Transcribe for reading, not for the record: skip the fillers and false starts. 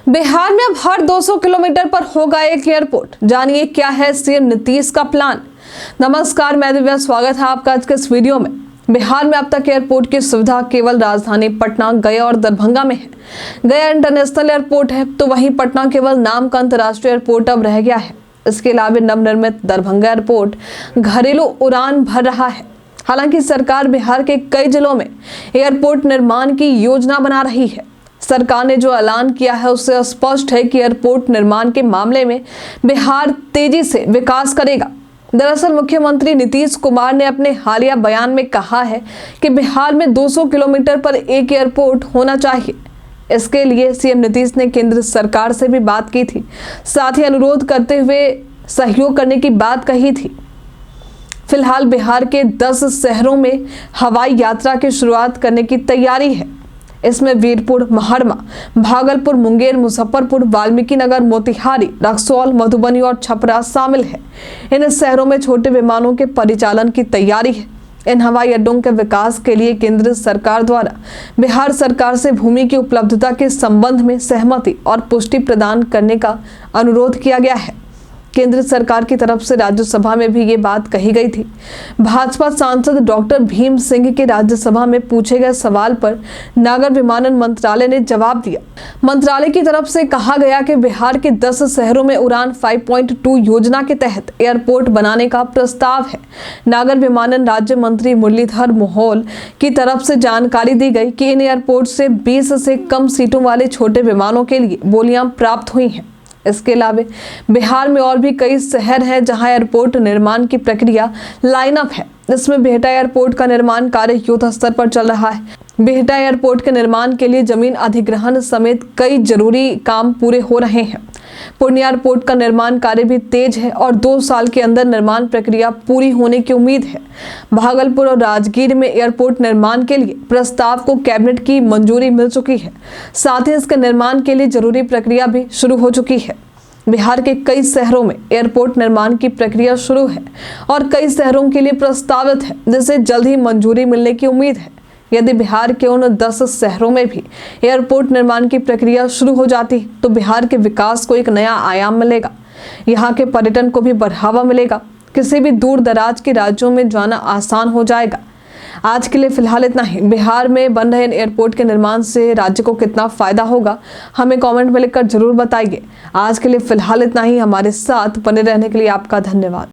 बिहार में अब हर 200 किलोमीटर पर होगा एक एयरपोर्ट। जानिए क्या है सीएम नीतीश का प्लान। नमस्कार, मैं दिव्या, स्वागत है आपका आज के इस वीडियो में। बिहार में अब तक एयरपोर्ट की सुविधा केवल राजधानी पटना, गया और दरभंगा में है। गया इंटरनेशनल एयरपोर्ट है तो वहीं पटना केवल नाम का अंतर्राष्ट्रीय एयरपोर्ट अब रह गया है। इसके अलावा नवनिर्मित दरभंगा एयरपोर्ट घरेलू उड़ान भर रहा है। हालांकि सरकार बिहार के कई जिलों में एयरपोर्ट निर्माण की योजना बना रही है। सरकार ने जो ऐलान किया है उससे स्पष्ट है कि एयरपोर्ट निर्माण के मामले में बिहार तेजी से विकास करेगा। दरअसल मुख्यमंत्री नीतीश कुमार ने अपने हालिया बयान में कहा है कि बिहार में 200 किलोमीटर पर एक एयरपोर्ट होना चाहिए। इसके लिए सीएम नीतीश ने केंद्र सरकार से भी बात की थी, साथ ही अनुरोध करते हुए सहयोग करने की बात कही थी। फिलहाल बिहार के 10 शहरों में हवाई यात्रा की शुरुआत करने की तैयारी है। इसमें वीरपुर, महाड़मा, भागलपुर, मुंगेर, मुजफ्फरपुर, वाल्मीकिनगर, मोतिहारी, रक्सौल, मधुबनी और छपरा शामिल है। इन शहरों में छोटे विमानों के परिचालन की तैयारी है। इन हवाई अड्डों के विकास के लिए केंद्र सरकार द्वारा बिहार सरकार से भूमि की उपलब्धता के संबंध में सहमति और पुष्टि प्रदान करने का अनुरोध किया गया है। केंद्र सरकार की तरफ से राज्यसभा में भी ये बात कही गई थी। भाजपा सांसद डॉक्टर भीम सिंह के राज्यसभा में पूछे गए सवाल पर नागर विमानन मंत्रालय ने जवाब दिया। मंत्रालय की तरफ से कहा गया कि बिहार के 10 शहरों में उड़ान 5.2 योजना के तहत एयरपोर्ट बनाने का प्रस्ताव है। नागर विमानन राज्य मंत्री मुरलीधर मोहोल की तरफ से जानकारी दी गई कि इन एयरपोर्ट से 20 से कम सीटों वाले छोटे विमानों के लिए बोलियां प्राप्त हुई हैं। इसके अलावा बिहार में और भी कई शहर हैं जहां एयरपोर्ट निर्माण की प्रक्रिया लाइनअप है। इसमें बिहटा एयरपोर्ट का निर्माण कार्य युद्ध स्तर पर चल रहा है। बिहटा एयरपोर्ट के निर्माण के लिए जमीन अधिग्रहण समेत कई जरूरी काम पूरे हो रहे हैं। पूर्णिया एयरपोर्ट का निर्माण कार्य भी तेज है और 2 साल के अंदर निर्माण प्रक्रिया पूरी होने की उम्मीद है। भागलपुर और राजगीर में एयरपोर्ट निर्माण के लिए प्रस्ताव को कैबिनेट की मंजूरी मिल चुकी है। साथ ही इसके निर्माण के लिए जरूरी प्रक्रिया भी शुरू हो चुकी है। बिहार के कई शहरों में एयरपोर्ट निर्माण की प्रक्रिया शुरू है और कई शहरों के लिए प्रस्तावित है, जिसे जल्द ही मंजूरी मिलने की उम्मीद है। यदि बिहार के उन 10 शहरों में भी एयरपोर्ट निर्माण की प्रक्रिया शुरू हो जाती तो बिहार के विकास को एक नया आयाम मिलेगा। यहाँ के पर्यटन को भी बढ़ावा मिलेगा। किसी भी दूर दराज के राज्यों में जाना आसान हो जाएगा। आज के लिए फिलहाल इतना ही। बिहार में बन रहे एयरपोर्ट के निर्माण से राज्य को कितना फायदा होगा हमें कमेंट में लिखकर जरूर बताइए। आज के लिए फिलहाल इतना ही। हमारे साथ बने रहने के लिए आपका धन्यवाद।